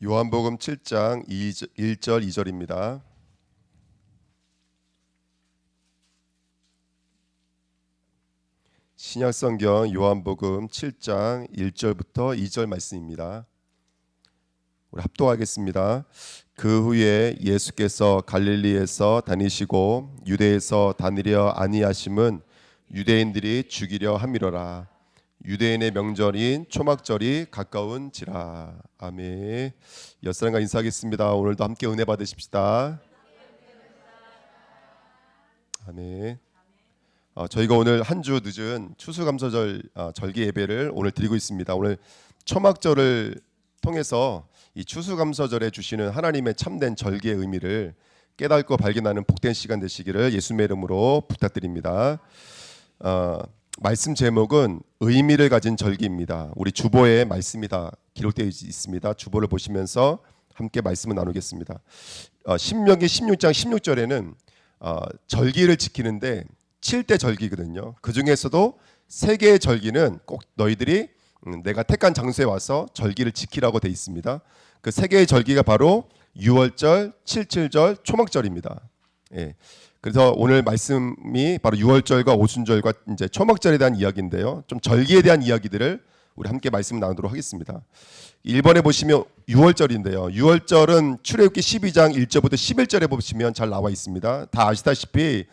요한복음 7장 1절 2절입니다. 신약성경 요한복음 7장 1절부터 2절 말씀입니다. 우리 합독하겠습니다. 그 후에 예수께서 갈릴리에서 다니시고 유대에서 다니려 아니하심은 유대인들이 죽이려 함이로라. 유대인의 명절인 초막절이 가까운지라. 아멘. 옆사람과 인사하겠습니다. 오늘도 함께 은혜 받으십시다. 아멘. 저희가 오늘 한 주 늦은 추수감사절 절기 예배를 오늘 드리고 있습니다. 오늘 초막절을 통해서 이 추수감사절에 주시는 하나님의 참된 절기의 의미를 깨닫고 발견하는 복된 시간 되시기를 예수님의 이름으로 부탁드립니다. 말씀 제목은 의미를 가진 절기입니다. 우리 주보에 말씀이 다 기록되어 있습니다. 주보를 보시면서 함께 말씀을 나누겠습니다. 신명기 16장 16절에는 절기를 지키는데 7대 절기거든요. 그 중에서도 3개의 절기는 꼭 너희들이 내가 택한 장소에 와서 절기를 지키라고 되어 있습니다. 그 3개의 절기가 바로 유월절, 칠칠절, 초막절입니다. 예. 그래서 오늘 말씀이 바로 유월절과 오순절과 이제 초막절에 대한 이야기인데요. 좀 절기에 대한 이야기들을 우리 함께 말씀 나누도록 하겠습니다. 1번에 보시면 유월절인데요. 유월절은 출애굽기 12장 1절부터 11절에 보시면 잘 나와 있습니다. 다 아시다시피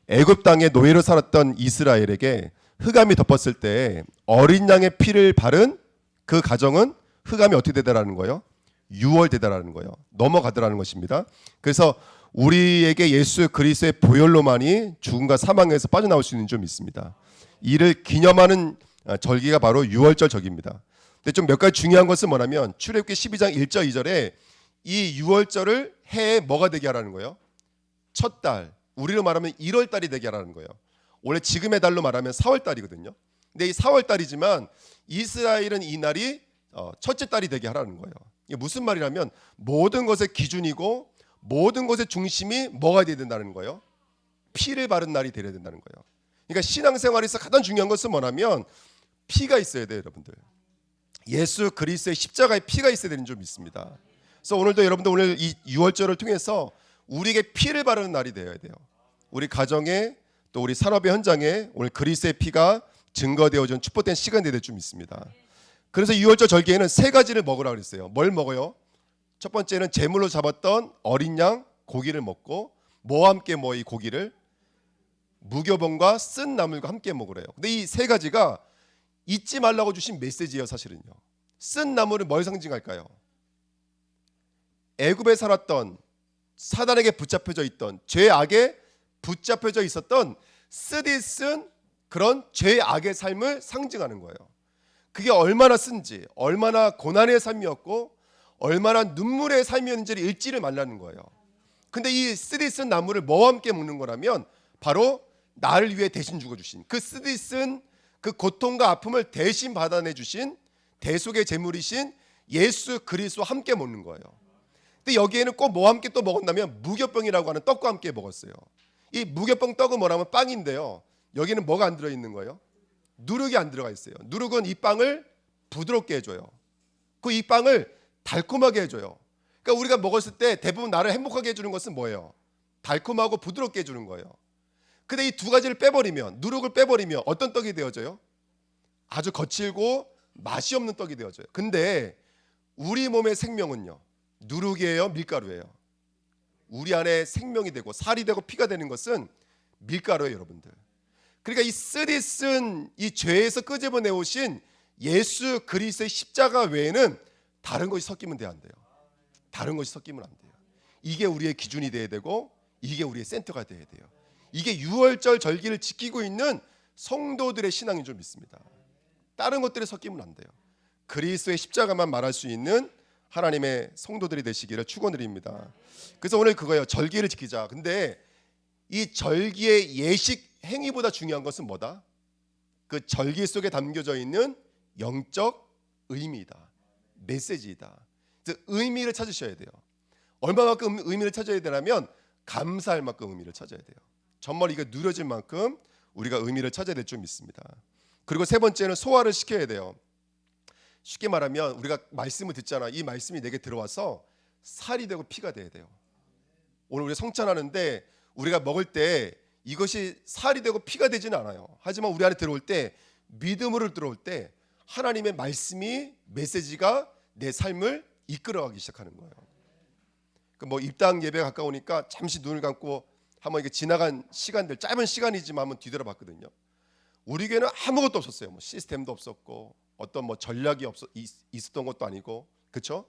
애굽 땅에 노예로 살았던 이스라엘에게 흑암이 덮었을 때 어린 양의 피를 바른 그 가정은 흑암이 어떻게 되더라는 거예요? 유월되더라는 거예요. 넘어가더라는 것입니다. 그래서 우리에게 예수 그리스도의 보혈로만이 죽음과 사망에서 빠져나올 수 있는 점이 있습니다. 이를 기념하는 절기가 바로 유월절 절기입니다. 근데 좀 몇 가지 중요한 것은 뭐냐면 출애굽기 12장 1절 2절에 이 유월절을 해에 뭐가 되게 하라는 거예요? 첫 달, 우리로 말하면 1월 달이 되게 하라는 거예요. 원래 지금의 달로 말하면 4월 달이거든요. 근데 이 4월 달이지만 이스라엘은 이 날이 첫째 달이 되게 하라는 거예요. 이게 무슨 말이냐면 모든 것의 기준이고 모든 것의 중심이 뭐가 되어야 된다는 거예요? 피를 바른 날이 되어야 된다는 거예요. 그러니까 신앙생활에서 가장 중요한 것은 뭐냐면 피가 있어야 돼요, 여러분들. 예수 그리스도의 십자가의 피가 있어야 되는 점 있습니다. 그래서 오늘도 여러분들 오늘 이 유월절을 통해서 우리에게 피를 바르는 날이 되어야 돼요. 우리 가정에 또 우리 산업의 현장에 오늘 그리스도의 피가 증거되어준 축복된 시간이 될 줄 믿습니다. 그래서 유월절 절기에는 3가지를 먹으라고 그랬어요. 뭘 먹어요? 첫 번째는 제물로 잡았던 어린 양 고기를 먹고 뭐와 함께 이 고기를 무교병과 쓴 나물과 함께 먹으래요. 근데 이 3가지가 잊지 말라고 주신 메시지예요, 사실은요. 쓴 나물은 뭘 상징할까요? 애굽에 살았던 사단에게 붙잡혀져 있던 죄악에 붙잡혀져 있었던 쓰디쓴 그런 죄악의 삶을 상징하는 거예요. 그게 얼마나 쓴지, 얼마나 고난의 삶이었고 얼마나 눈물의 삶이었는지를 읽지를 말라는 거예요. 근데 이 쓰디쓴 나물을 뭐와 함께 먹는 거라면 바로 나를 위해 대신 죽어주신 그 쓰디쓴 그 고통과 아픔을 대신 받아내 주신 대속의 제물이신 예수 그리스도와 함께 먹는 거예요. 근데 여기에는 꼭 뭐와 함께 또 먹었냐면 무교병이라고 하는 떡과 함께 먹었어요. 이 무교병 떡은 뭐냐면 빵인데요. 여기는 뭐가 안 들어있는 거예요? 누룩이 안 들어가 있어요. 누룩은 이 빵을 부드럽게 해줘요. 그 이 빵을 달콤하게 해줘요. 그러니까 우리가 먹었을 때 대부분 나를 행복하게 해주는 것은 뭐예요? 달콤하고 부드럽게 해주는 거예요. 근데 이 2가지를 빼버리면, 누룩을 빼버리면 어떤 떡이 되어져요? 아주 거칠고 맛이 없는 떡이 되어져요. 근데 우리 몸의 생명은요, 누룩이에요, 밀가루예요? 우리 안에 생명이 되고 살이 되고 피가 되는 것은 밀가루예요, 여러분들. 그러니까 이 쓰디쓴 이 죄에서 끄집어내 오신 예수 그리스도의 십자가 외에는 다른 것이 섞이면 안 돼요. 다른 것이 섞이면 안 돼요. 이게 우리의 기준이 돼야 되고 이게 우리의 센터가 돼야 돼요. 이게 유월절 절기를 지키고 있는 성도들의 신앙인 줄 믿습니다. 다른 것들이 섞이면 안 돼요. 그리스도의 십자가만 말할 수 있는 하나님의 성도들이 되시기를 축원드립니다. 그래서 오늘 그거예요. 절기를 지키자. 근데 이 절기의 예식 행위보다 중요한 것은 뭐다? 그 절기 속에 담겨져 있는 영적 의미이다. 메시지이다. 그래서 의미를 찾으셔야 돼요. 얼마만큼 의미를 찾아야 되냐면 감사할 만큼 의미를 찾아야 돼요. 정말 이거 누려질 만큼 우리가 의미를 찾아야 될 줄 믿습니다. 그리고 3번째는 소화를 시켜야 돼요. 쉽게 말하면 우리가 말씀을 듣잖아. 이 말씀이 내게 들어와서 살이 되고 피가 돼야 돼요. 오늘 우리 성찬하는데 우리가 먹을 때 이것이 살이 되고 피가 되지는 않아요. 하지만 우리 안에 들어올 때, 믿음으로 들어올 때 하나님의 말씀이, 메시지가 내 삶을 이끌어가기 시작하는 거예요. 뭐 입당 예배가 가까우니까 잠시 눈을 감고 한번 이게 지나간 시간들, 짧은 시간이지만 한번 뒤돌아봤거든요. 우리 교회는 아무것도 없었어요. 뭐 시스템도 없었고 어떤 뭐 전략이 있었던 것도 아니고, 그렇죠?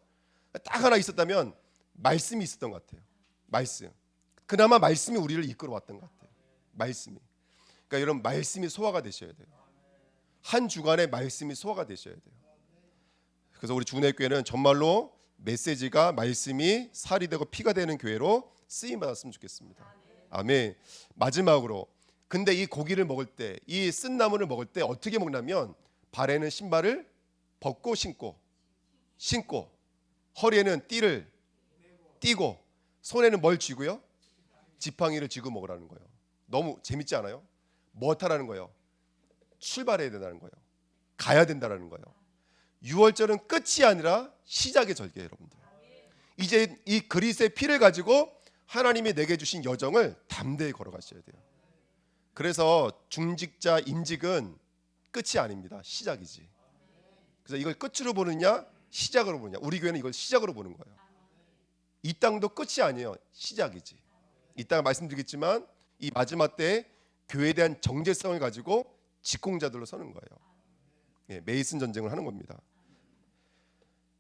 딱 하나 있었다면 말씀이 있었던 것 같아요. 말씀. 그나마 말씀이 우리를 이끌어왔던 것 같아요. 말씀이. 그러니까 여러분, 말씀이 소화가 되셔야 돼요. 한 주간의 말씀이 소화가 되셔야 돼요. 그래서 우리 주은혜교회는 정말로 메시지가, 말씀이 살이 되고 피가 되는 교회로 쓰임 받았으면 좋겠습니다. 아멘. 마지막으로, 근데 이 고기를 먹을 때, 이 쓴나물을 먹을 때 어떻게 먹냐면 발에는 신발을 벗고 신고, 허리에는 띠를 띠고, 손에는 뭘 쥐고요? 지팡이를 쥐고 먹으라는 거예요. 너무 재밌지 않아요? 뭐 하라는 거예요? 출발해야 된다는 거예요. 가야 된다는 거예요. 6월절은 끝이 아니라 시작의 절기예요, 여러분들. 이제 이 그리스의 피를 가지고 하나님이 내게 주신 여정을 담대히 걸어가셔야 돼요. 그래서 중직자 임직은 끝이 아닙니다. 시작이지. 그래서 이걸 끝으로 보느냐, 시작으로 보느냐. 우리 교회는 이걸 시작으로 보는 거예요. 이 땅도 끝이 아니에요. 시작이지. 이따가 말씀드리겠지만 이 마지막 때 교회에 대한 정체성을 가지고 직공자들로 서는 거예요. 예, 메이슨 전쟁을 하는 겁니다.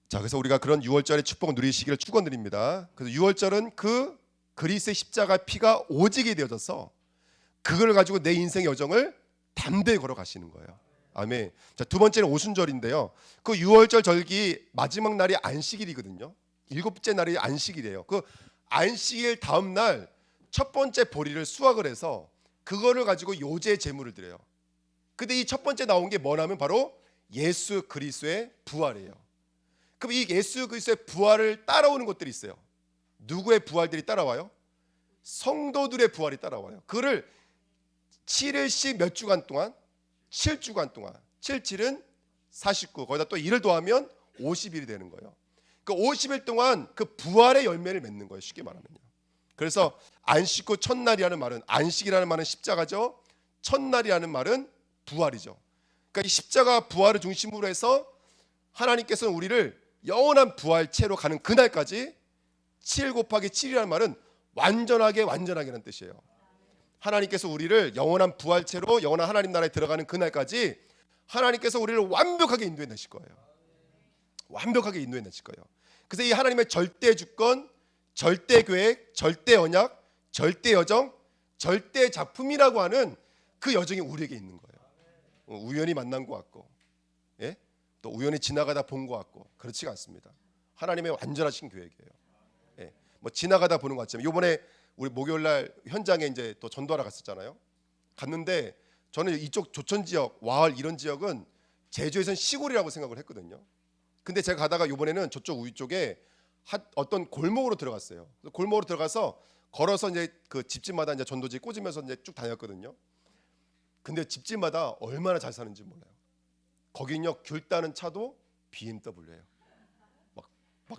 자, 그래서 우리가 그런 6월절의 축복을 누리시기를 축원드립니다. 그래서 6월절은 그 그리스의 십자가 피가 오직이 되어져서 그걸 가지고 내 인생의 여정을 담대히 걸어가시는 거예요. 아멘. 자, 두 번째는 오순절인데요. 그 6월절 절기 마지막 날이 안식일이거든요. 7째 날이 안식일이에요. 그 안식일 다음 날 첫 번째 보리를 수확을 해서 그거를 가지고 요제 제물을 드려요. 근데 이 첫 번째 나온 게 뭐냐면 바로 예수 그리스도의 부활이에요. 그럼 이 예수 그리스도의 부활을 따라오는 것들이 있어요. 누구의 부활들이 따라와요? 성도들의 부활이 따라와요. 그거를 7일씩 몇 주간 동안? 7주간 동안. 77은 49, 거기다 또 1을 더하면 50일이 되는 거예요. 그 50일 동안 그 부활의 열매를 맺는 거예요. 쉽게 말하면요. 그래서 안식 후 첫날이라는 말은, 안식이라는 말은 십자가죠. 첫날이라는 말은 부활이죠. 그러니까 이 십자가 부활을 중심으로 해서 하나님께서는 우리를 영원한 부활체로 가는 그날까지 7 곱하기 7이라는 말은 완전하게라는 뜻이에요. 하나님께서 우리를 영원한 부활체로 영원한 하나님 나라에 들어가는 그날까지 하나님께서 우리를 완벽하게 인도해 내실 거예요. 완벽하게 인도해 내실 거예요. 그래서 이 하나님의 절대 주권, 절대 계획, 절대 언약, 절대 여정, 절대 작품이라고 하는 그 여정이 우리에게 있는 거예요. 우연히 만난 것 같고, 예? 또 우연히 지나가다 본 것 같고, 그렇지가 않습니다. 하나님의 완전하신 계획이에요. 예. 뭐 지나가다 보는 것 같지만, 이번에 우리 목요일날 현장에 이제 또 전도하러 갔었잖아요. 갔는데 저는 이쪽 조천 지역, 와할 이런 지역은 제주에선 시골이라고 생각을 했거든요. 근데 제가 가다가 이번에는 저쪽 우위 쪽에 어떤 골목으로 들어갔어요. 골목으로 들어가서 걸어서 이제 그 집집마다 이제 전도지 꽂으면서 이제 쭉 다녔거든요. 근데 집집마다 얼마나 잘 사는지 몰라요. 거긴요, 귤 따는 차도 BMW예요.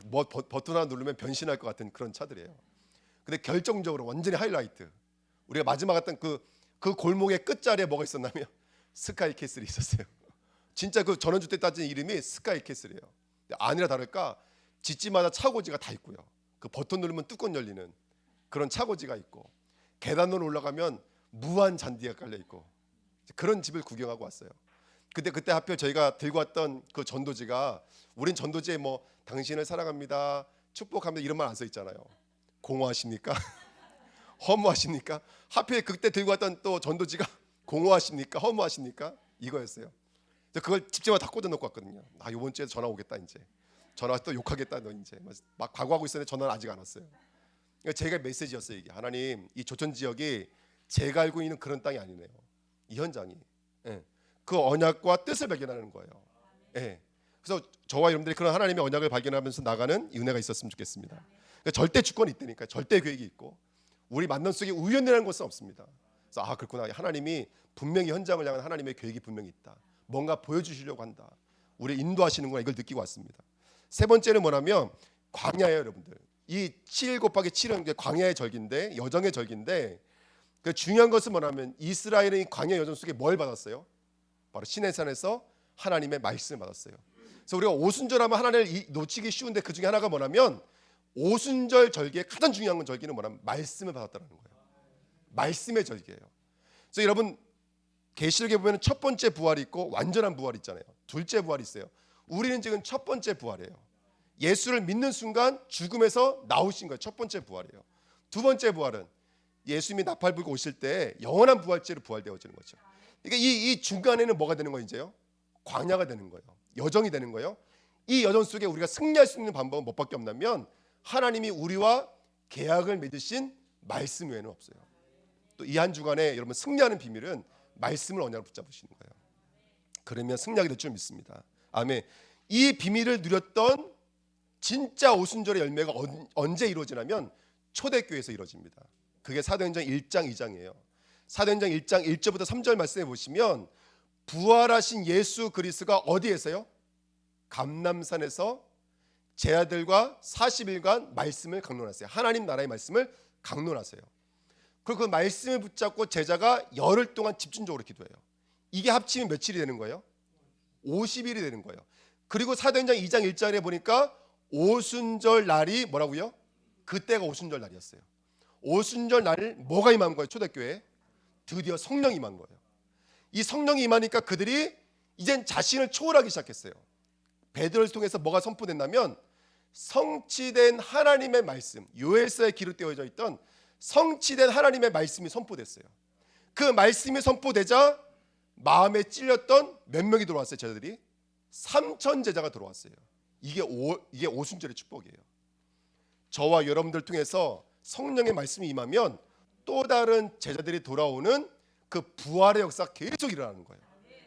뭐 버튼 하나 누르면 변신할 것 같은 그런 차들이에요. 근데 결정적으로 완전히 하이라이트. 우리가 마지막 갔던 그 골목의 끝자리에 뭐가 있었냐면 스카이캐슬이 있었어요. 진짜 그 전원주택 따진 이름이 스카이캐슬이에요. 아니라 다를까 집집마다 차고지가 다 있고요. 그 버튼 누르면 뚜껑 열리는 그런 차고지가 있고, 계단으로 올라가면 무한 잔디가 깔려 있고, 그런 집을 구경하고 왔어요. 근데 그때 하필 저희가 들고 왔던 그 전도지가, 우린 전도지에 뭐 당신을 사랑합니다, 축복합니다 이런 말 안 써 있잖아요. 공허하십니까? 허무하십니까? 하필 그때 들고 왔던 또 전도지가 공허하십니까? 허무하십니까? 이거였어요. 그걸 집집마다 다 꽂아놓고 왔거든요. 아, 이번 주에 전화 오겠다 이제. 전화 또 욕하겠다 너 이제. 막 각오하고 있었는데 전화는 아직 안 왔어요. 그러니까 제가 메시지였어요 이게. 하나님, 이 조천 지역이 제가 알고 있는 그런 땅이 아니네요. 이 현장이. 예. 그 언약과 뜻을 발견하는 거예요. 예. 그래서 저와 여러분들이 그런 하나님의 언약을 발견하면서 나가는 은혜가 있었으면 좋겠습니다. 그러니까 절대 주권이 있다니까. 절대 계획이 있고, 우리 만남 속에 우연이라는 것은 없습니다. 그래서 아, 그렇구나. 하나님이 분명히 현장을 향한 하나님의 계획이 분명히 있다. 뭔가 보여주시려고 한다. 우리 인도하시는구나 이걸 느끼고 왔습니다. 세 번째는 뭐냐면 광야예요, 여러분들. 이 7 곱하기 7은 광야의 절기인데, 여정의 절기인데, 그 중요한 것은 뭐냐면 이스라엘은 이 광야 여정 속에 뭘 받았어요? 바로 시내산에서 하나님의 말씀을 받았어요. 그래서 우리가 오순절하면 하나님을 놓치기 쉬운데 그 중에 하나가 뭐냐면 오순절 절기의 가장 중요한 건 절기는 뭐냐면 말씀을 받았다는 거예요. 말씀의 절기예요. 그래서 여러분 계시록에 보면 첫 번째 부활이 있고 완전한 부활이 있잖아요. 둘째 부활이 있어요. 우리는 지금 첫 번째 부활이에요. 예수를 믿는 순간 죽음에서 나오신 거예요. 첫 번째 부활이에요. 두 번째 부활은 예수님이 나팔 불고 오실 때 영원한 부활체로 부활되어지는 거죠. 그러니까 이 중간에는 뭐가 되는 거예요? 이제요? 광야가 되는 거예요. 여정이 되는 거예요. 이 여정 속에 우리가 승리할 수 있는 방법은 뭐밖에 없냐면 하나님이 우리와 계약을 맺으신 말씀 외에는 없어요. 또 이 한 주간에 여러분 승리하는 비밀은 말씀을 언약으로 붙잡으시는 거예요. 그러면 승리하게 될 줄 믿습니다. 아멘. 이 비밀을 누렸던 진짜 오순절의 열매가 언제 이루어지냐면 초대교회에서 이루어집니다. 그게 사도행전 1장 2장이에요. 사도행전 1장 1절부터 3절 말씀해 보시면 부활하신 예수 그리스도가 어디에서요? 감람산에서 제자들과 40일간 말씀을 강론하세요. 하나님 나라의 말씀을 강론하세요. 그리고 그 말씀을 붙잡고 제자가 열흘 동안 집중적으로 기도해요. 이게 합치면 며칠이 되는 거예요? 50일이 되는 거예요. 그리고 사도행전 2장 1절에 보니까 오순절 날이 뭐라고요? 그때가 오순절 날이었어요. 오순절 날 뭐가 임한 거예요? 초대교회에 드디어 성령이 임한 거예요. 이 성령이 임하니까 그들이 이젠 자신을 초월하기 시작했어요. 베드로를 통해서 뭐가 선포됐냐면 성취된 하나님의 말씀, 요엘서에 기록되어져 있던 성취된 하나님의 말씀이 선포됐어요. 그 말씀이 선포되자 마음에 찔렸던 몇 명이 들어왔어요. 제자들이 3,000 제자가 들어왔어요. 이게 오순절의 축복이에요. 저와 여러분들 통해서 성령의 말씀이 임하면 또 다른 제자들이 돌아오는 그 부활의 역사 계속 일어나는 거예요.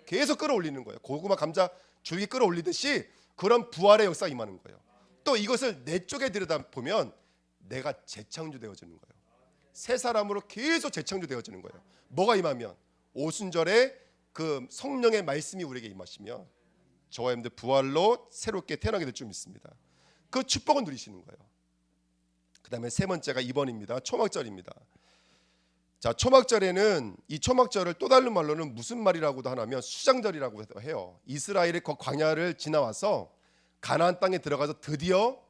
계속 끌어올리는 거예요. 고구마 감자 줄기 끌어올리듯이 그런 부활의 역사가 임하는 거예요. 또 이것을 내 쪽에 들여다보면 내가 재창조되어지는 거예요. 새 사람으로 계속 재창조되어지는 거예요. 뭐가 임하면 오순절에 그 성령의 말씀이 우리에게 임하시면 저와 여러분들 부활로 새롭게 태어나게 될 줄 믿습니다. 그 축복을 누리시는 거예요. 그 다음에 세 번째가 2번입니다. 초막절입니다. 자, 초막절에는 이 초막절을 또 다른 말로는 무슨 말이라고도 하냐면 수장절이라고 해요. 이스라엘이 그 광야를 지나와서 가나안 땅에 들어가서 드디어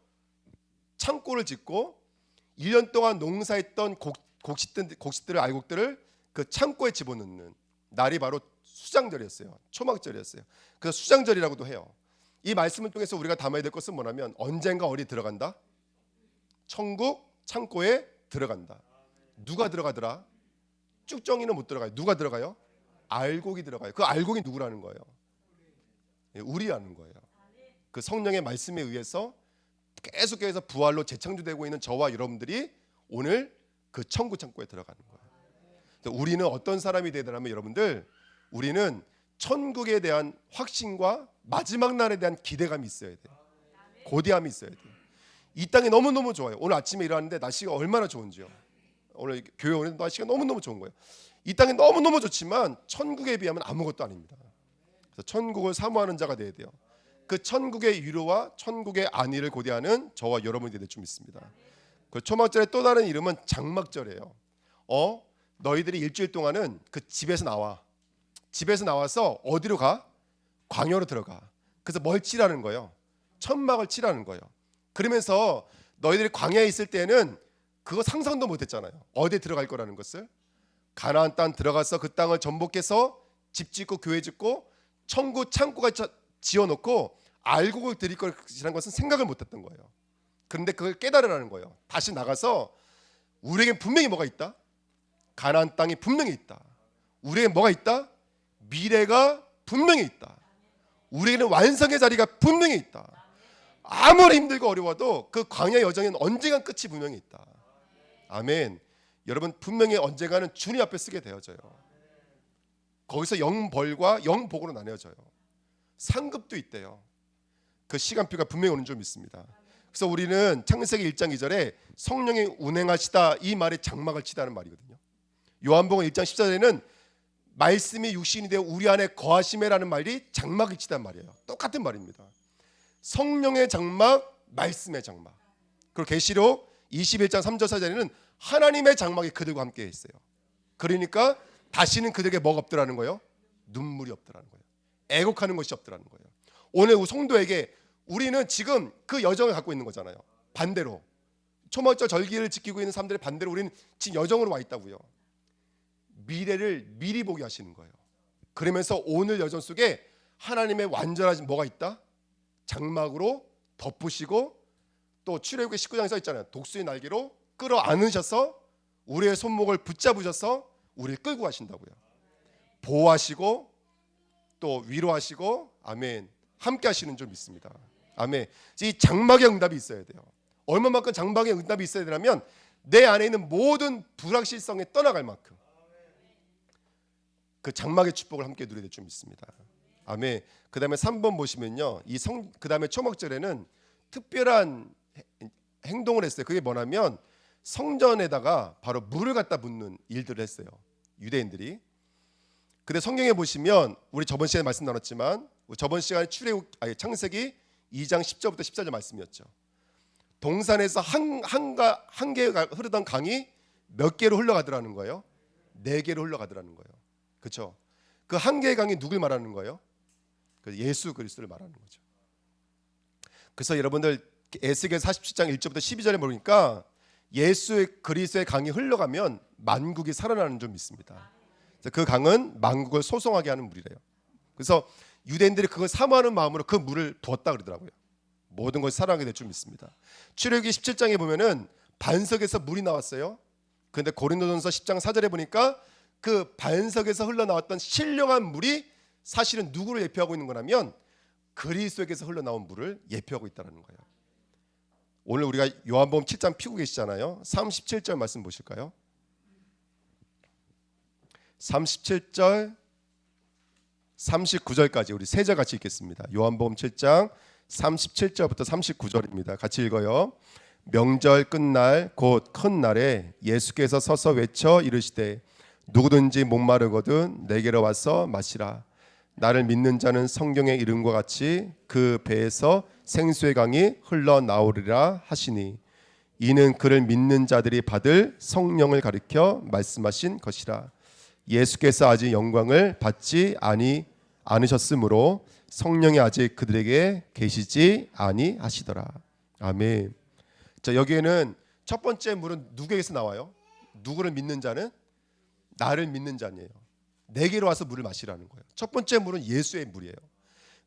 창고를 짓고 1년 동안 농사했던 곡식들을 알곡들을 그 창고에 집어넣는 날이 바로 수장절이었어요. 초막절이었어요. 그래서 수장절이라고도 해요. 이 말씀을 통해서 우리가 담아야 될 것은 뭐냐면 언젠가 어디 들어간다? 천국 창고에 들어간다. 누가 들어가더라? 쭉정이는 못 들어가요. 누가 들어가요? 알곡이 들어가요. 그 알곡이 누구라는 거예요? 우리라는 거예요. 그 성령의 말씀에 의해서 계속해서 부활로 재창조되고 있는 저와 여러분들이 오늘 그 천국 창고에 들어가는 거예요. 우리는 어떤 사람이 되더라면 여러분들 우리는 천국에 대한 확신과 마지막 날에 대한 기대감이 있어야 돼요. 고대함이 있어야 돼요. 이 땅이 너무너무 좋아요. 오늘 아침에 일어났는데 날씨가 얼마나 좋은지요. 오늘 교회 오는 날씨가 너무너무 좋은 거예요. 이 땅이 너무너무 좋지만 천국에 비하면 아무것도 아닙니다. 그래서 천국을 사모하는 자가 돼야 돼요. 그 천국의 위로와 천국의 안위를 고대하는 저와 여러분이 될 줄 믿습니다. 그 초막절의 또 다른 이름은 장막절이에요. 너희들이 일주일 동안은 그 집에서 나와. 집에서 나와서 어디로 가? 광야로 들어가. 그래서 뭘 칠하는 거예요? 천막을 칠하는 거예요. 그러면서 너희들이 광야에 있을 때는 그거 상상도 못했잖아요. 어디에 들어갈 거라는 것을. 가나안 땅 들어가서 그 땅을 전복해서 집 짓고 교회 짓고 천국 창고가 지어놓고 알곡을 드릴 것이라는 것은 생각을 못했던 거예요. 그런데 그걸 깨달으라는 거예요. 다시 나가서 우리에겐 분명히 뭐가 있다? 가나안 땅이 분명히 있다. 우리에겐 뭐가 있다? 미래가 분명히 있다. 우리에게는 완성의 자리가 분명히 있다. 아무리 힘들고 어려워도 그 광야 여정에는 언젠간 끝이 분명히 있다. 아멘. 여러분 분명히 언젠가는 주님 앞에 쓰게 되어져요. 거기서 영벌과 영복으로 나뉘어져요. 상급도 있대요. 그 시간표가 분명히 오는 줄 믿습니다. 그래서 우리는 창세기 1장 2절에 성령이 운행하시다 이 말이 장막을 치다는 말이거든요. 요한복음 1장 14절에는 말씀이 육신이 되어 우리 안에 거하심에라는 말이 장막이치단 말이에요. 똑같은 말입니다. 성령의 장막, 말씀의 장막. 그리고 계시록 21장 3절 4절에는 하나님의 장막이 그들과 함께 있어요. 그러니까 다시는 그들에게 뭐가 없더라는 거예요? 눈물이 없더라는 거예요. 애곡하는 것이 없더라는 거예요. 오늘 우리 성도에게 우리는 지금 그 여정을 갖고 있는 거잖아요. 반대로 초막절 절기를 지키고 있는 사람들의 반대로 우리는 지금 여정으로 와 있다고요. 미래를 미리 보게 하시는 거예요. 그러면서 오늘 여정 속에 하나님의 완전하신 뭐가 있다? 장막으로 덮으시고 또 출애굽기 19장에 써 있잖아요. 독수리 날개로 끌어안으셔서 우리의 손목을 붙잡으셔서 우리를 끌고 가신다고요. 보호하시고 또 위로하시고 아멘 함께 하시는 줄 믿습니다. 아멘. 이 장막의 응답이 있어야 돼요. 얼마만큼 장막의 응답이 있어야 되냐면 내 안에 있는 모든 불확실성에 떠나갈 만큼 그 장막의 축복을 함께 누려야 될 줄 믿습니다. 아멘. 그 다음에 3번 보시면요, 그 다음에 초막절에는 특별한 행동을 했어요. 그게 뭐냐면 성전에다가 바로 물을 갖다 붓는 일들을 했어요, 유대인들이. 근데 성경에 보시면 우리 저번 시간에 말씀 나눴지만 저번 시간에 창세기 2장 10절부터 14절 말씀이었죠. 동산에서 한 개가 흐르던 강이 몇 개로 흘러가더라는 거예요? 4개로 흘러가더라는 거예요. 그렇죠? 그 한 개의 강이 누굴 말하는 거예요? 예수 그리스도를 말하는 거죠. 그래서 여러분들 에스겔 47장 1절부터 12절에 보니까 예수 그리스도의 강이 흘러가면 만국이 살아나는 줄 믿습니다. 그 강은 만국을 소송하게 하는 물이래요. 그래서 유대인들이 그걸 사모하는 마음으로 그 물을 부었다 그러더라고요. 모든 것이 살아나게 될 줄 믿습니다. 출애굽기 17장에 보면은 반석에서 물이 나왔어요. 그런데 고린도전서 10장 4절에 보니까 그 반석에서 흘러나왔던 신령한 물이 사실은 누구를 예표하고 있는 거냐면 그리스도에게서 흘러나온 물을 예표하고 있다는 거예요. 오늘 우리가 요한복음 7장 피고 계시잖아요. 37절 말씀 보실까요? 37절 39절까지 우리 세 절 같이 읽겠습니다. 요한복음 7장 37절부터 39절입니다. 같이 읽어요. 명절 끝날 곧 큰 날에 예수께서 서서 외쳐 이르시되 누구든지 목마르거든 내게로 와서 마시라. 나를 믿는 자는 성경의 이름과 같이 그 배에서 생수의 강이 흘러나오리라 하시니 이는 그를 믿는 자들이 받을 성령을 가리켜 말씀하신 것이라. 예수께서 아직 영광을 받지 않으셨으므로 성령이 아직 그들에게 계시지 아니하시더라. 아멘. 자, 여기에는 첫 번째 물은 누구에게서 나와요? 누구를 믿는 자는? 나를 믿는 자니에요. 내게로 와서 물을 마시라는 거예요. 첫 번째 물은 예수의 물이에요.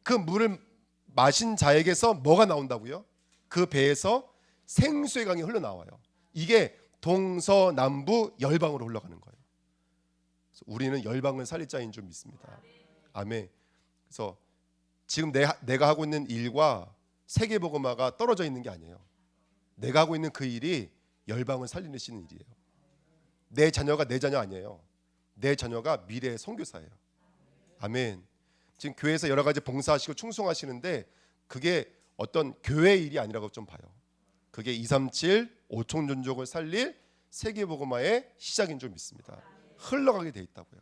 그 물을 마신 자에게서 뭐가 나온다고요? 그 배에서 생수의 강이 흘러나와요. 이게 동서남부 열방으로 흘러가는 거예요. 그래서 우리는 열방을 살릴 자인 줄 믿습니다. 아멘. 그래서 지금 내가 하고 있는 일과 세계복음화가 떨어져 있는 게 아니에요. 내가 하고 있는 그 일이 열방을 살리시는 일이에요. 내 자녀가 내 자녀 아니에요. 내 자녀가 미래의 선교사예요. 아멘. 지금 교회에서 여러 가지 봉사하시고 충성하시는데 그게 어떤 교회 일이 아니라고 좀 봐요. 그게 237 5천 종족을 살릴 세계복음화의 시작인 줄 믿습니다. 흘러가게 돼 있다고요.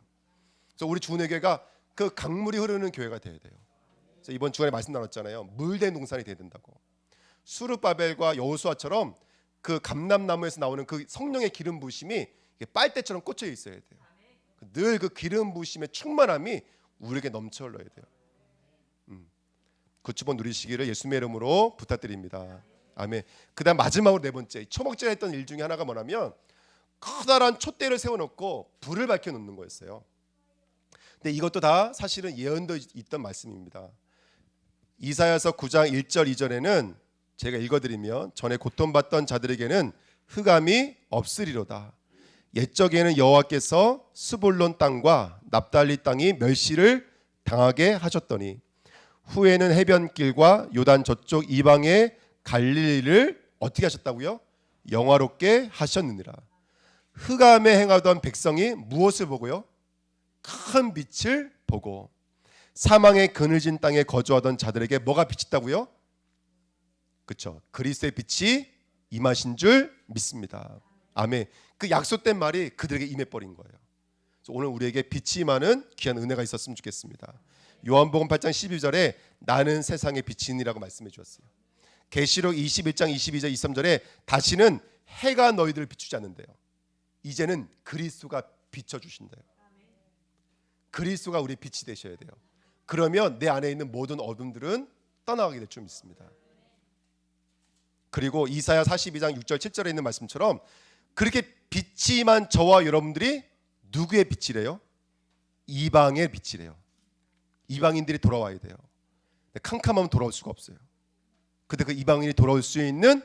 그래서 우리 주은혜교회가 그 강물이 흐르는 교회가 돼야 돼요. 그래서 이번 주간에 말씀 나눴잖아요. 물된 동산이 돼야 된다고. 수르바벨과 여호수아처럼 그 감람나무에서 나오는 그 성령의 기름 부으심이 빨대처럼 꽂혀 있어야 돼요. 늘 그 기름 부으심의 충만함이 우리에게 넘쳐 흘러야 돼요. 그 축복 누리시기를 예수님의 이름으로 부탁드립니다. 아멘. 그다음 마지막으로 네 번째 초막절에 했던 일 중에 하나가 뭐냐면 커다란 촛대를 세워놓고 불을 밝혀놓는 거였어요. 근데 이것도 다 사실은 예언도 있던 말씀입니다. 이사야서 9장 1절 2절에는 제가 읽어드리면 전에 고통받던 자들에게는 흑암이 없으리로다. 옛적에는 여호와께서 스불론 땅과 납달리 땅이 멸시를 당하게 하셨더니 후에는 해변길과 요단 저쪽 이방의 갈릴리를 어떻게 하셨다고요? 영화롭게 하셨느니라. 흑암에 행하던 백성이 무엇을 보고요? 큰 빛을 보고 사망의 그늘진 땅에 거주하던 자들에게 뭐가 비쳤다고요? 그렇죠. 그리스도의 빛이 임하신 줄 믿습니다. 아멘. 그 약속된 말이 그들에게 임해버린 거예요. 오늘 우리에게 빛이 임하는 귀한 은혜가 있었으면 좋겠습니다. 요한복음 8장 12절에 나는 세상의 빛이니라고 말씀해 주었어요. 계시록 21장 22절 23절에 다시는 해가 너희들을 비추지 않는데요. 이제는 그리스도가 비춰주신대요. 그리스도가 우리 빛이 되셔야 돼요. 그러면 내 안에 있는 모든 어둠들은 떠나가게 될 줄 믿습니다. 그리고 이사야 42장 6절 7절에 있는 말씀처럼 그렇게 빛이 임한 저와 여러분들이 누구의 빛이래요? 이방의 빛이래요. 이방인들이 돌아와야 돼요. 캄캄하면 돌아올 수가 없어요. 근데 그 이방인이 돌아올 수 있는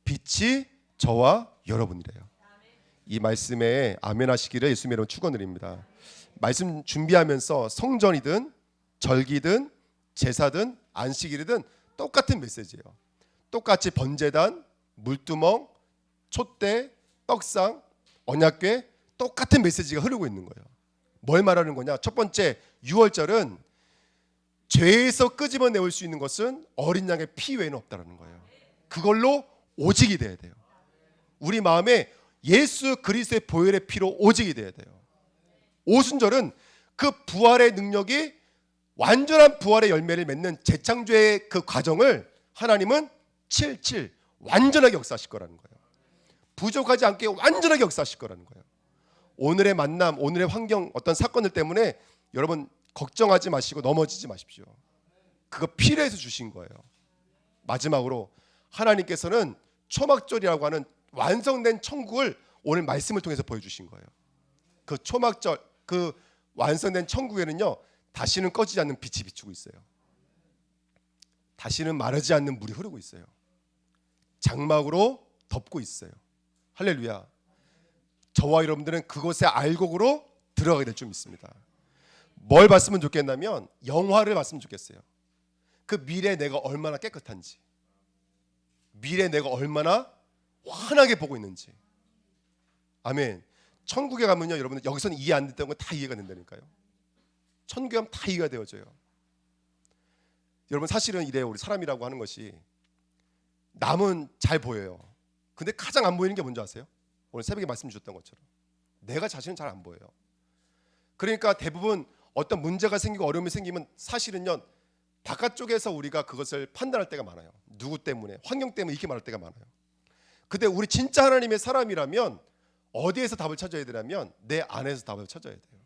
빛이 저와 여러분이래요. 이 말씀에 아멘 하시기를 예수님의 이름으로 축원드립니다. 말씀 준비하면서 성전이든 절기든 제사든 안식일이든 똑같은 메시지예요. 똑같이 번제단, 물두멍, 촛대, 떡상, 언약궤 똑같은 메시지가 흐르고 있는 거예요. 뭘 말하는 거냐? 첫 번째 6월절은 죄에서 끄집어내올 수 있는 것은 어린 양의 피 외에는 없다라는 거예요. 그걸로 오직이 돼야 돼요. 우리 마음에 예수 그리스도의 보혈의 피로 오직이 돼야 돼요. 오순절은 그 부활의 능력이 완전한 부활의 열매를 맺는 재창조의 그 과정을 하나님은 77 완전하게 역사하실 거라는 거예요. 부족하지 않게 완전하게 역사하실 거라는 거예요. 오늘의 만남, 오늘의 환경, 어떤 사건들 때문에 여러분 걱정하지 마시고 넘어지지 마십시오. 그거 필요해서 주신 거예요. 마지막으로 하나님께서는 초막절이라고 하는 완성된 천국을 오늘 말씀을 통해서 보여주신 거예요. 그 초막절, 그 완성된 천국에는요 다시는 꺼지지 않는 빛이 비추고 있어요. 다시는 마르지 않는 물이 흐르고 있어요. 장막으로 덮고 있어요. 할렐루야. 저와 여러분들은 그곳의 알곡으로 들어가게 될 줄 믿습니다. 뭘 봤으면 좋겠냐면 영화를 봤으면 좋겠어요. 그 미래 내가 얼마나 깨끗한지, 미래 내가 얼마나 환하게 보고 있는지. 아멘. 천국에 가면요 여러분들 여기서는 이해 안 됐던 건 다 이해가 된다니까요. 천국에 가면 다 이해가 되어져요. 여러분 사실은 이래요. 우리 사람이라고 하는 것이 남은 잘 보여요. 근데 가장 안 보이는 게 뭔지 아세요? 오늘 새벽에 말씀 주셨던 것처럼 내가 자신은 잘 안 보여요. 그러니까 대부분 어떤 문제가 생기고 어려움이 생기면 사실은요 바깥쪽에서 우리가 그것을 판단할 때가 많아요. 누구 때문에, 환경 때문에 이렇게 말할 때가 많아요. 근데 우리 진짜 하나님의 사람이라면 어디에서 답을 찾아야 되냐면 내 안에서 답을 찾아야 돼요.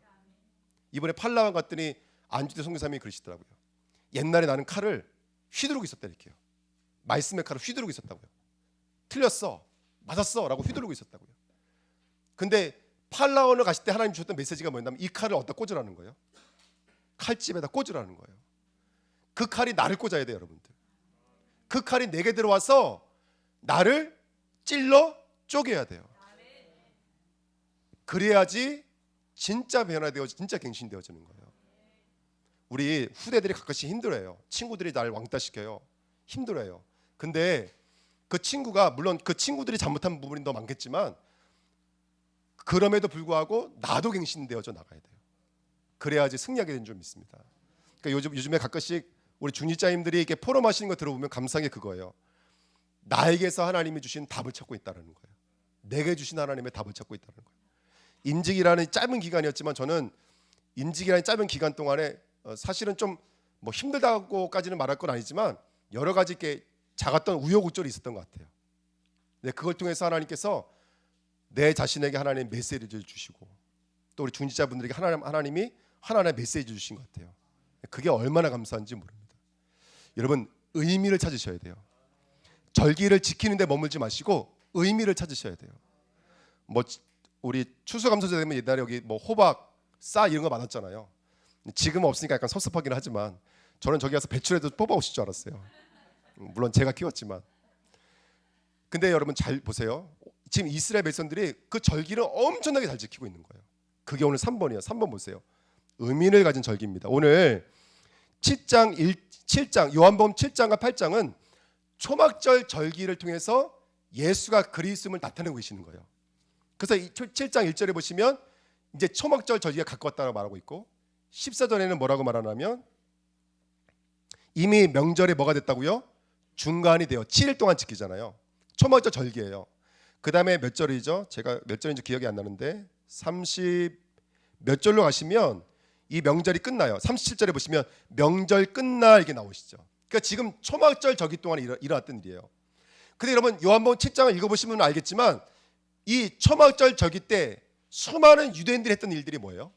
이번에 팔라완 갔더니 안주대 선교사님이 그러시더라고요. 옛날에 나는 칼을 휘두르고 있었다니까요. 말씀의 칼을 휘두르고 있었다고요. 틀렸어, 맞았어 라고 휘두르고 있었다고요. 근데 팔라완을 가실 때 하나님 주셨던 메시지가 뭐냐면 이 칼을 어디다 꽂으라는 거예요. 칼집에다 꽂으라는 거예요. 그 칼이 나를 꽂아야 돼요 여러분들. 그 칼이 내게 들어와서 나를 찔러 쪼개야 돼요. 그래야지 진짜 변화되어지고 진짜 갱신되어지는 거예요. 우리 후대들이 가끔씩 힘들어요. 친구들이 날 왕따시켜요. 힘들어요. 근데 그 친구가 물론 그 친구들이 잘못한 부분이 더 많겠지만 그럼에도 불구하고 나도 갱신되어져 나가야 돼요. 그래야지 승리하게 되는 줄 믿습니다. 그러니까 요즘에 가끔씩 우리 중직자님들이 이렇게 포럼하시는 거 들어보면 감사한 게 그거예요. 나에게서 하나님이 주신 답을 찾고 있다는 거예요. 내게 주신 하나님의 답을 찾고 있다는 거예요. 임직이라는 짧은 기간이었지만 저는 임직이라는 짧은 기간 동안에 사실은 좀 뭐 힘들다고까지는 말할 건 아니지만 여러 가지 이렇게 작았던 우여곡절이 있었던 것 같아요. 근데 그걸 통해서 하나님께서 내 자신에게 하나님의 메시지를 주시고 또 우리 중직자분들에게 하나님이 하나님의 메시지 주신 것 같아요. 그게 얼마나 감사한지 모릅니다. 여러분 의미를 찾으셔야 돼요. 절기를 지키는 데 머물지 마시고 의미를 찾으셔야 돼요. 뭐 우리 추수감사절 되면 옛날에 여기 뭐 호박, 쌀 이런 거 많았잖아요. 지금은 없으니까 약간 섭섭하긴 하지만 저는 저기 가서 배추라도 뽑아오실 줄 알았어요. 물론 제가 키웠지만. 근데 여러분 잘 보세요. 지금 이스라엘 백성들이 그 절기를 엄청나게 잘 지키고 있는 거예요. 그게 오늘 3번이에요. 3번 보세요. 의미를 가진 절기입니다. 오늘 7장 요한복음 7장과 8장은 초막절 절기를 통해서 예수가 그리스도임을 나타내고 계시는 거예요. 그래서 7장 1절에 보시면 이제 초막절 절기가 가까웠다고 말하고 있고 14절에는 뭐라고 말하냐면 이미 명절에 뭐가 됐다고요? 중간이 돼요. 7일 동안 지키잖아요. 초막절 절기예요. 그 다음에 몇 절이죠? 제가 몇 절인지 기억이 안 나는데 30 몇 절로 가시면 이 명절이 끝나요. 37절에 보시면 명절 끝날 이게 나오시죠. 그러니까 지금 초막절 저기 동안에 일어났던 일이에요. 근데 여러분 요한복음 7장을 읽어보시면 알겠지만 이 초막절 저기 때 수많은 유대인들이 했던 일들이 뭐예요?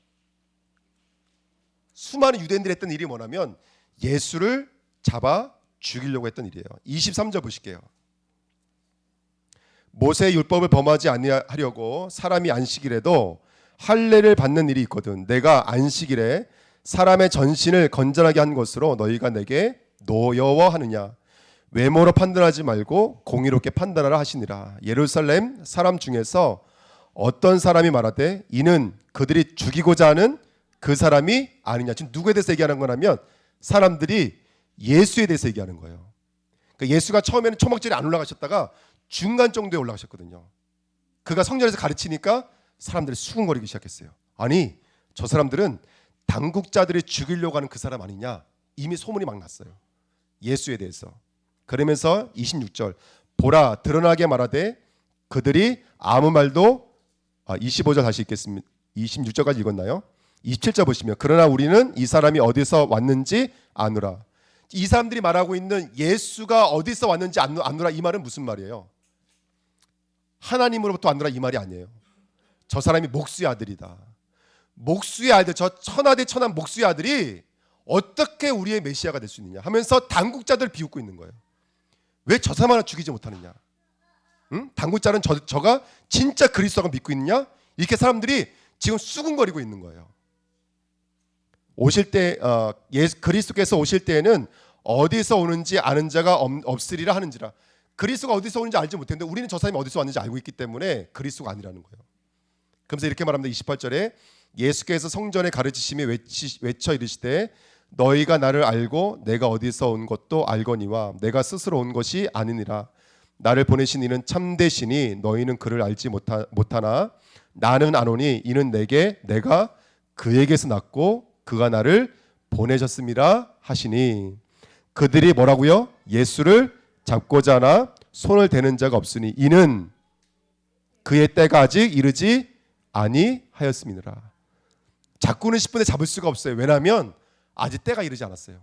수많은 유대인들이 했던 일이 뭐냐면 예수를 잡아 죽이려고 했던 일이에요. 23절 보실게요. 모세의 율법을 범하지 아니하려고 사람이 안식일에도 할례를 받는 일이 있거든. 내가 안식일에 사람의 전신을 건전하게 한 것으로 너희가 내게 노여워하느냐. 외모로 판단하지 말고 공의롭게 판단하라 하시니라. 예루살렘 사람 중에서 어떤 사람이 말하되 이는 그들이 죽이고자 하는 그 사람이 아니냐. 지금 누구에 대해서 얘기하는 거냐면 사람들이 예수에 대해서 얘기하는 거예요. 그러니까 예수가 처음에는 초막절에 안 올라가셨다가 중간 정도에 올라가셨거든요. 그가 성전에서 가르치니까 사람들이 수군거리기 시작했어요. 아니 저 사람들은 당국자들이 죽이려고 하는 그 사람 아니냐. 이미 소문이 막 났어요. 예수에 대해서. 그러면서 26절 보라 드러나게 말하되 그들이 아무 말도 25절 다시 읽겠습니다. 26절까지 읽었나요? 27절 보시면 그러나 우리는 이 사람이 어디서 왔는지 아노라. 이 사람들이 말하고 있는 예수가 어디서 왔는지 아노라 이 말은 무슨 말이에요? 하나님으로부터 아노라 이 말이 아니에요. 저 사람이 목수의 아들이다. 목수의 아들, 저 천하대 천한 목수의 아들이 어떻게 우리의 메시아가 될 수 있느냐 하면서 당국자들 비웃고 있는 거예요. 왜 저 사람 하나 죽이지 못하느냐? 응? 당국자는 저가 진짜 그리스도가 믿고 있느냐? 이렇게 사람들이 지금 수군거리고 있는 거예요. 오실 때 그리스도께서 오실 때에는 어디서 오는지 아는 자가 없으리라 하는지라. 그리스도가 어디서 오는지 알지 못했는데 우리는 저 사람이 어디서 왔는지 알고 있기 때문에 그리스도가 아니라는 거예요. 그러면서 이렇게 말합니다. 28절에 예수께서 성전에 가르치시며 외쳐 이르시되 너희가 나를 알고 내가 어디서 온 것도 알거니와 내가 스스로 온 것이 아니니라. 나를 보내신 이는 참되시니 너희는 그를 알지 못하나 나는 아노니 이는 내가 그에게서 났고 그가 나를 보내셨음이라 하시니. 그들이 뭐라고요? 예수를 잡고자 하나 손을 대는 자가 없으니 이는 그의 때가 아직 이르지 아니하였음이니라. 잡고는 싶은데 잡을 수가 없어요. 왜냐하면 아직 때가 이르지 않았어요.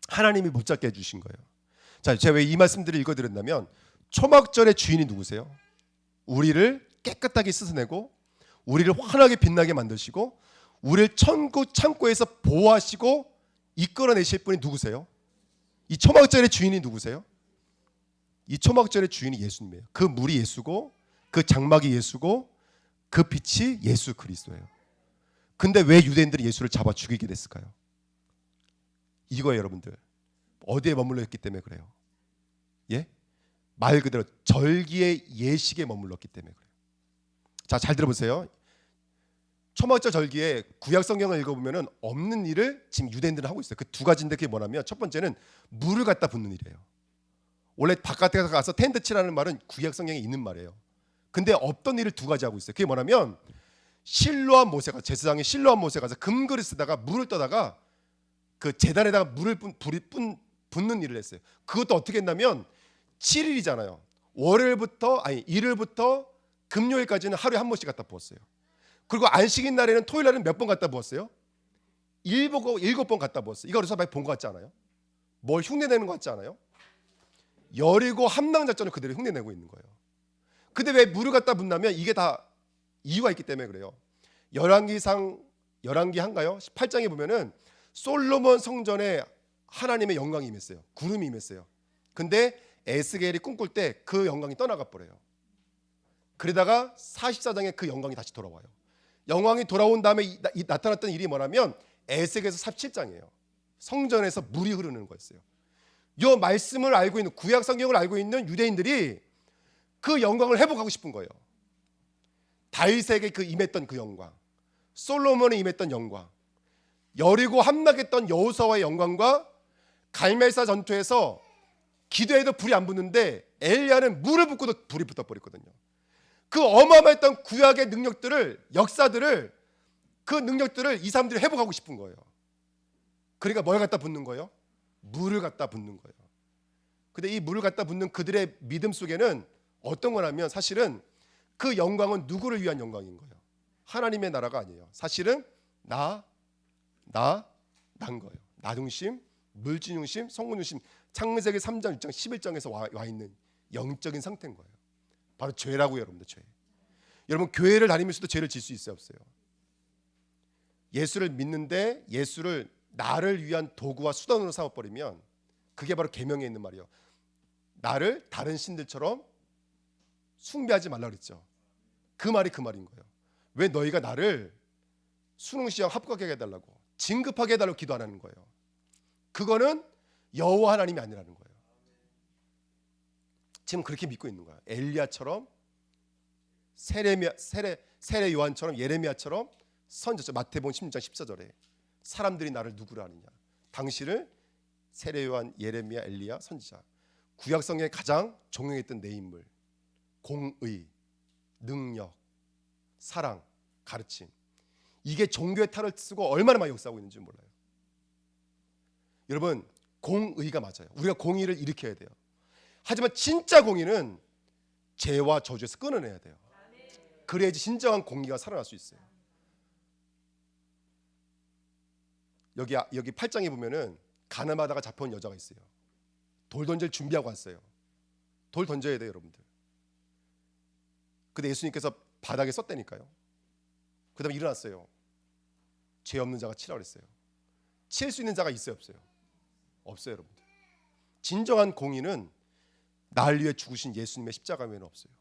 하나님이 못 잡게 해주신 거예요. 자, 제가 왜 이 말씀들을 읽어드렸냐면 초막절의 주인이 누구세요? 우리를 깨끗하게 씻어내고 우리를 환하게 빛나게 만드시고 우리를 천국 창고에서 보호하시고 이끌어내실 분이 누구세요? 이 초막절의 주인이 누구세요? 이 초막절의 주인이 예수님이에요. 그 물이 예수고 그 장막이 예수고 그 빛이 예수 그리스도예요. 근데 왜 유대인들이 예수를 잡아 죽이게 됐을까요? 이거예요, 여러분들. 어디에 머물러 있기 때문에 그래요? 예? 말 그대로 절기의 예식에 머물렀기 때문에 그래요. 자, 잘 들어보세요. 초막절 절기에 구약 성경을 읽어보면 없는 일을 지금 유대인들은 하고 있어요. 그 두 가지인데 그게 뭐냐면 첫 번째는 물을 갖다 붓는 일이에요. 원래 바깥에 가서 텐트 치라는 말은 구약 성경에 있는 말이에요. 근데 없던 일을 두 가지 하고 있어요. 그게 뭐냐면 실로암 모세가 제사장이 실로암 모세가 가서 금그릇에다가 물을 떠다가 그 제단에다가 물을 붓는 일을 했어요. 그것도 어떻게 했냐면 7일이잖아요. 일요일부터 금요일까지는 하루에 한 번씩 갖다 부었어요. 그리고 안식일 날에는 토요일 날은 몇 번 갖다 부었어요? 7번 갖다 부었어요. 이거 어디서 많이 본 것 같지 않아요? 뭘 흉내내는 것 같지 않아요? 여리고 함랑 작전을 그대로 흉내내고 있는 거예요. 근데 왜 물을 갖다 붓냐면 이게 다 이유가 있기 때문에 그래요. 열왕기 한가요? 18장에 보면은 솔로몬 성전에 하나님의 영광이 임했어요. 구름이 임했어요. 근데 에스겔이 꿈꿀 때 그 영광이 떠나가 버려요. 그러다가 44장에 그 영광이 다시 돌아와요. 영광이 돌아온 다음에 나타났던 일이 뭐냐면 에스겔에서 47장이에요. 성전에서 물이 흐르는 거였어요. 이 말씀을 알고 있는 구약 성경을 알고 있는 유대인들이 그 영광을 회복하고 싶은 거예요. 다윗에게 임했던 그 영광, 솔로몬에 임했던 영광, 여리고 함락했던 여호수아의 영광과 갈멜사 전투에서 기도해도 불이 안 붙는데 엘리야는 물을 붓고도 불이 붙어버렸거든요. 그 어마어마했던 구약의 역사들을 그 능력들을 이 사람들이 회복하고 싶은 거예요. 그러니까 뭘 갖다 붓는 거예요? 물을 갖다 붓는 거예요. 근데 이 물을 갖다 붓는 그들의 믿음 속에는 어떤 거냐면 사실은 그 영광은 누구를 위한 영광인 거예요? 하나님의 나라가 아니에요. 사실은 난 거예요. 나 중심, 물질 중심, 성공 중심. 창세기 3장, 6장, 11장에서 와 있는 영적인 상태인 거예요. 바로 죄라고요, 여러분들. 죄. 여러분 교회를 다니면서도 죄를 질 수 있어요, 없어요? 예수를 믿는데 예수를 나를 위한 도구와 수단으로 삼아버리면 그게 바로 계명에 있는 말이에요. 나를 다른 신들처럼 숭배하지 말라 그랬죠. 그 말이 그 말인 거예요. 왜 너희가 나를 수능 시험 합격하게 해달라고, 진급하게 해달라고 기도 안 하는 거예요? 그거는 여호와 하나님이 아니라는 거예요. 지금 그렇게 믿고 있는 거예요. 엘리야처럼, 세례 요한처럼, 예레미야처럼 선지자. 마태복음 16장 14절에 사람들이 나를 누구라 하느냐? 당신을 세례 요한, 예레미야, 엘리야, 선지자. 구약성경에 가장 존경했던 네 인물. 공의, 능력, 사랑, 가르침. 이게 종교의 탈을 쓰고 얼마나 많이 역사하고 있는지 몰라요. 여러분, 공의가 맞아요. 우리가 공의를 일으켜야 돼요. 하지만 진짜 공의는 죄와 저주에서 끊어내야 돼요. 그래야지 진정한 공의가 살아날 수 있어요. 여기 8장에 보면은 가늠하다가 잡혀온 여자가 있어요. 돌 던질 준비하고 왔어요. 돌 던져야 돼요, 여러분들. 근데 예수님께서 바닥에 썼다니까요. 그 다음에 일어났어요. 죄 없는 자가 치라 그랬어요. 칠 수 있는 자가 있어요, 없어요? 없어요, 여러분들. 진정한 공의는 날 위해 죽으신 예수님의 십자가 외에는 없어요.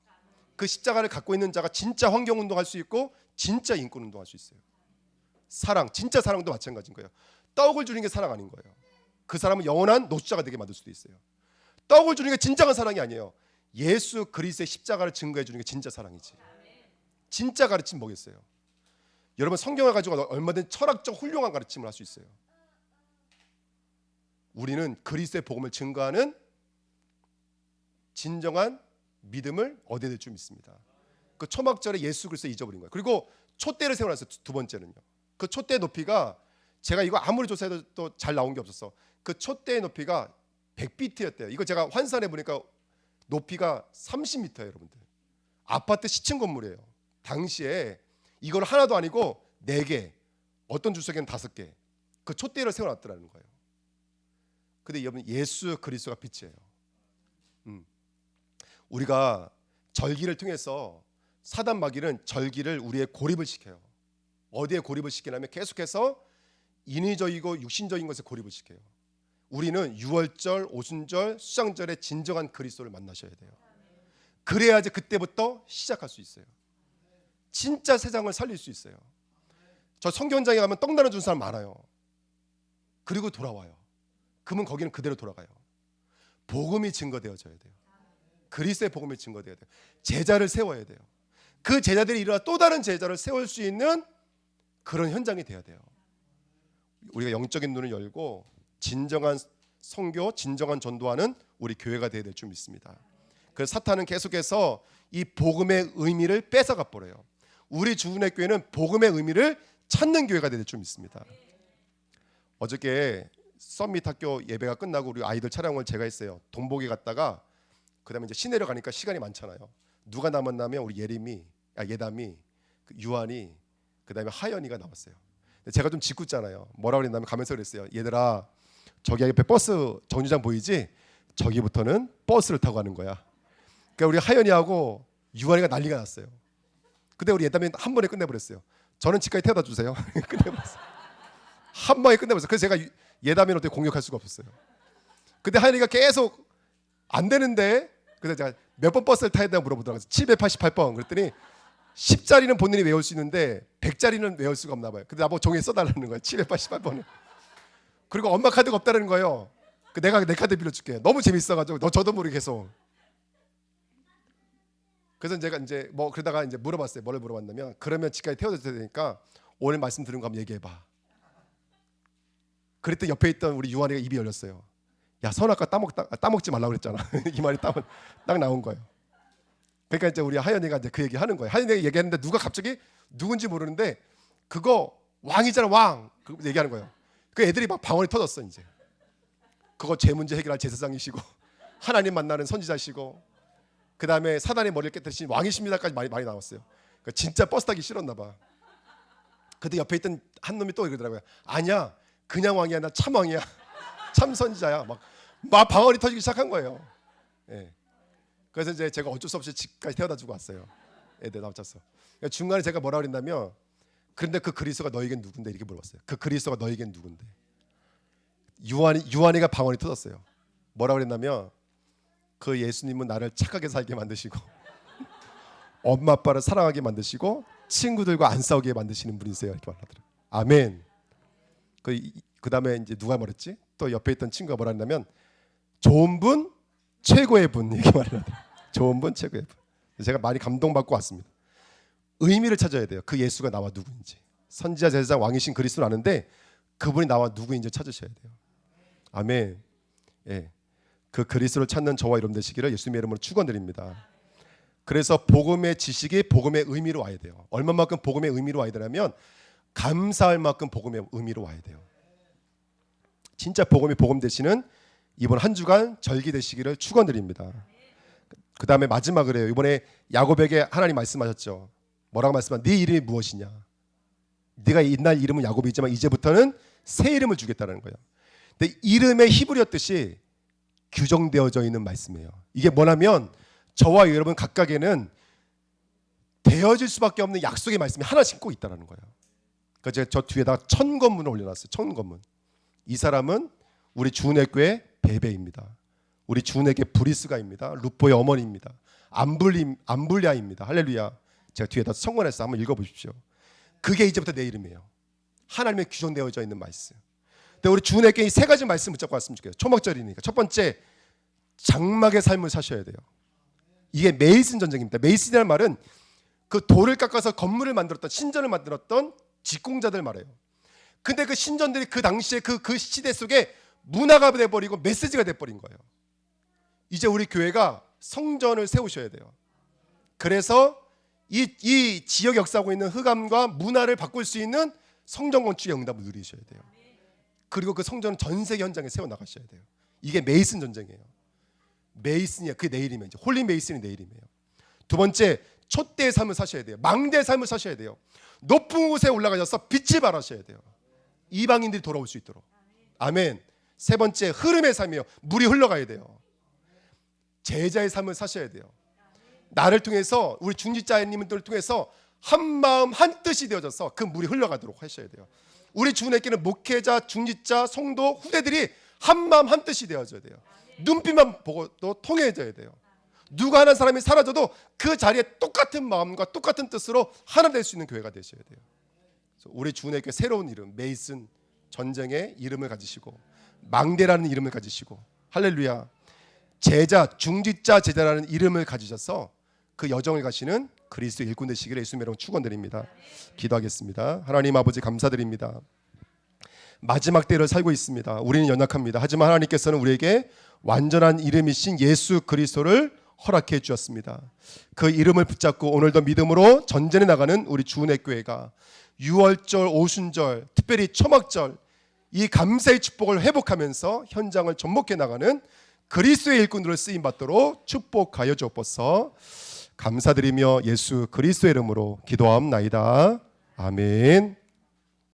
그 십자가를 갖고 있는 자가 진짜 환경운동할 수 있고 진짜 인권운동할 수 있어요. 사랑, 진짜 사랑도 마찬가지인 거예요. 떡을 주는 게 사랑 아닌 거예요. 그 사람은 영원한 노숙자가 되게 만들 수도 있어요. 떡을 주는 게 진정한 사랑이 아니에요. 예수 그리스도의 십자가를 증거해 주는 게 진짜 사랑이지. 진짜 가르침 뭐겠어요? 여러분 성경을 가지고 얼마든지 철학적 훌륭한 가르침을 할 수 있어요. 우리는 그리스도의 복음을 증거하는 진정한 믿음을 얻어야 될 줄 믿습니다. 그 초막절에 예수 그리스도 잊어버린 거예요. 그리고 촛대를 세워놨어요. 두 번째는요. 그 촛대 높이가 제가 이거 아무리 조사해도 또 잘 나온 게 없었어. 그 촛대의 높이가 100피트였대요. 이거 제가 환산해 보니까 높이가 30m예요, 여러분들. 아파트 시층 건물이에요. 당시에 이걸 하나도 아니고 4개, 어떤 주석에는 5개. 그 촛대를 세워놨더라는 거예요. 근데 여러분 예수 그리스도가 빛이에요. 우리가 절기를 통해서 사단 마귀는 절기를 우리의 고립을 시켜요. 어디에 고립을 시키냐면 계속해서 인위적이고 육신적인 것에 고립을 시켜요. 우리는 유월절, 오순절, 수장절에 진정한 그리스도를 만나셔야 돼요. 그래야지 그때부터 시작할 수 있어요. 진짜 세상을 살릴 수 있어요. 저 성경장에 가면 떡 나눠준 사람 많아요. 그리고 돌아와요. 그러면 거기는 그대로 돌아가요. 복음이 증거되어져야 돼요. 그리스도의 복음이 증거되어야 돼요. 제자를 세워야 돼요. 그 제자들이 일어나 또 다른 제자를 세울 수 있는 그런 현장이 돼야 돼요. 우리가 영적인 눈을 열고 진정한 선교, 진정한 전도하는 우리 교회가 되어야 될 줄 믿습니다. 그래서 사탄은 계속해서 이 복음의 의미를 뺏어가 버려요. 우리 주은혜 교회는 복음의 의미를 찾는 교회가 되어야 될 줄 믿습니다. 어저께 썸밋 학교 예배가 끝나고 우리 아이들 촬영을 제가 했어요. 돈보기 갔다가 그다음에 이제 시내로 가니까 시간이 많잖아요. 누가 남았냐면 우리 예담이, 유한이, 그다음에 하연이가 나왔어요. 제가 좀 짓궂잖아요. 뭐라고 그랬냐면 가면서 그랬어요. 얘들아, 저기 옆에 버스 정류장 보이지? 저기부터는 버스를 타고 가는 거야. 그러니까 우리 하연이하고 유한이가 난리가 났어요. 근데 우리 예담이 한 번에 끝내버렸어요. 저는 집까지 태워다 주세요. 끝내버렸어요. 한 방에 끝내버렸어요. 그래서 제가 예담이를 어떻게 공격할 수가 없었어요. 근데 하연이가 계속 안 되는데, 그래서 제가 몇 번 버스를 타야 되냐고 물어보더라고요. 788번. 그랬더니 10자리는 본인이 외울 수 있는데 100자리는 외울 수가 없나 봐요. 근데 나보고 종이에 써달라는 거예요. 788번을. 그리고 엄마 카드가 없다는 거예요. 내가 내 카드 빌려줄게. 너무 재밌어가지고 저도 모르게 계속. 그래서 제가 이제 그러다가 이제 물어봤어요. 뭐를 물어봤냐면 그러면 집까지 태워다 줘야 되니까 오늘 말씀 들은 거 한번 얘기해봐. 그랬더니 옆에 있던 우리 유한이가 입이 열렸어요. 야, 선악과 따먹지 말라고 그랬잖아. 이 말이 딱 나온 거예요. 그러니까 이제 우리 하연이가 이제 그 얘기 하는 거예요. 하연이가 얘기했는데 누가 갑자기 누군지 모르는데 그거 왕이잖아, 왕. 그 얘기하는 거예요. 그 애들이 막 방언이 터졌어 이제. 그거 죄 문제 해결할 제사장이시고 하나님 만나는 선지자시고 그 다음에 사단의 머리를 깨뜨리신 왕이십니다까지 많이 나왔어요. 그러니까 진짜 버스 타기 싫었나 봐. 근데 옆에 있던 한 놈이 또 이러더라고요. 아니야, 그냥 왕이야, 나 참 왕이야, 참 선지자야. 막 방언이 터지기 시작한 거예요. 예. 그래서 이제 제가 어쩔 수 없이 집까지 태워다 주고 왔어요. 애들 남쳤어. 중간에 제가 뭐라 그랬냐면, 그런데 그 그리스도가 너에겐 누군데, 이렇게 물어봤어요. 그 그리스도가 너에겐 누군데. 유한이가 방언이 터졌어요. 뭐라 그랬냐면, 그 예수님은 나를 착하게 살게 만드시고 엄마 아빠를 사랑하게 만드시고 친구들과 안 싸우게 만드시는 분이세요, 이렇게 말하더라고요. 아멘. 그 다음에 이제 누가 말했지? 또 옆에 있던 친구가 뭐라 했냐면, 좋은 분, 최고의 분, 이렇게 말하더라고요. 좋은 분, 최고의 분. 제가 많이 감동받고 왔습니다. 의미를 찾아야 돼요. 그 예수가 나와 누구인지. 선지자, 제사장, 왕이신 그리스도는 아는데 그분이 나와 누구인지 찾으셔야 돼요. 아멘. 예. 그 그리스도를 찾는 저와 여러분 되시기를 예수님의 이름으로 축원드립니다. 그래서 복음의 지식이 복음의 의미로 와야 돼요. 얼마만큼 복음의 의미로 와야 되냐면, 감사할 만큼 복음의 의미로 와야 돼요. 진짜 복음이 복음 되시는 이번 한 주간 절기 되시기를 축원드립니다. 그 다음에 마지막으로 해요. 이번에 야곱에게 하나님 말씀하셨죠. 뭐라고 말씀하셨냐? 네 이름이 무엇이냐? 네가 옛날 이름은 야곱이지만 이제부터는 새 이름을 주겠다는 거예요. 근데 이름의 히브리어 뜻이 규정되어져 있는 말씀이에요. 이게 뭐냐면, 저와 여러분 각각에는 되어질 수밖에 없는 약속의 말씀이 하나씩 꼭 있다는 거예요. 그래서 제가 저 뒤에다가 천권문을 올려놨어요. 천권문. 이 사람은 우리 주은혜교회 베베입니다. 우리 주은혜교회 브리스가입니다. 루포의 어머니입니다. 암블리아입니다. 할렐루야. 제가 뒤에다 성권했어요. 한번 읽어보십시오. 그게 이제부터 내 이름이에요. 하나님의 규정되어져 있는 말씀. 근데 우리 주은혜교회 세 가지 말씀 붙잡고 왔으면 좋겠어요. 초막절이니까. 첫 번째, 장막의 삶을 사셔야 돼요. 이게 메이슨 전쟁입니다. 메이슨이라는 말은 그 돌을 깎아서 건물을 만들었던, 신전을 만들었던 직공자들 말이에요. 근데 그 신전들이 그 당시에 그 시대 속에 문화가 돼버리고 메시지가 돼버린 거예요. 이제 우리 교회가 성전을 세우셔야 돼요. 그래서 이 지역 역사하고 있는 흑암과 문화를 바꿀 수 있는 성전 건축의 응답을 누리셔야 돼요. 그리고 그 성전은 전 세계 현장에 세워나가셔야 돼요. 이게 메이슨 전쟁이에요. 메이슨이야. 그게 내 이름이에요. 홀리 메이슨이 내 이름이에요. 두 번째, 촛대의 삶을 사셔야 돼요. 망대의 삶을 사셔야 돼요. 높은 곳에 올라가셔서 빛을 발하셔야 돼요. 이방인들이 돌아올 수 있도록. 아멘. 세 번째, 흐름의 삶이에요. 물이 흘러가야 돼요. 제자의 삶을 사셔야 돼요. 나를 통해서, 우리 중직자님들을 통해서 한 마음 한 뜻이 되어져서 그 물이 흘러가도록 하셔야 돼요. 우리 주은혜교회는 목회자, 중직자, 성도, 후대들이 한 마음 한 뜻이 되어져야 돼요. 눈빛만 보고도 통해져야 돼요. 누가 하는 사람이 사라져도 그 자리에 똑같은 마음과 똑같은 뜻으로 하나 될 수 있는 교회가 되셔야 돼요. 우리 주은혜교회 새로운 이름, 메이슨 전쟁의 이름을 가지시고, 망대라는 이름을 가지시고, 할렐루야, 제자, 중직자 제자라는 이름을 가지셔서 그 여정을 가시는 그리스도 일꾼 되시기를 예수님의 이름으로 축원드립니다. 기도하겠습니다. 하나님 아버지, 감사드립니다. 마지막 때를 살고 있습니다. 우리는 연약합니다. 하지만 하나님께서는 우리에게 완전한 이름이신 예수 그리스도를 허락해 주셨습니다. 그 이름을 붙잡고 오늘도 믿음으로 전전해 나가는 우리 주은혜교회가 유월절, 오순절, 특별히 초막절, 이 감사의 축복을 회복하면서 현장을 접목해 나가는 그리스도의 일꾼으로 쓰임 받도록 축복하여 주옵소서. 감사드리며 예수 그리스도의 이름으로 기도하옵나이다. 아멘.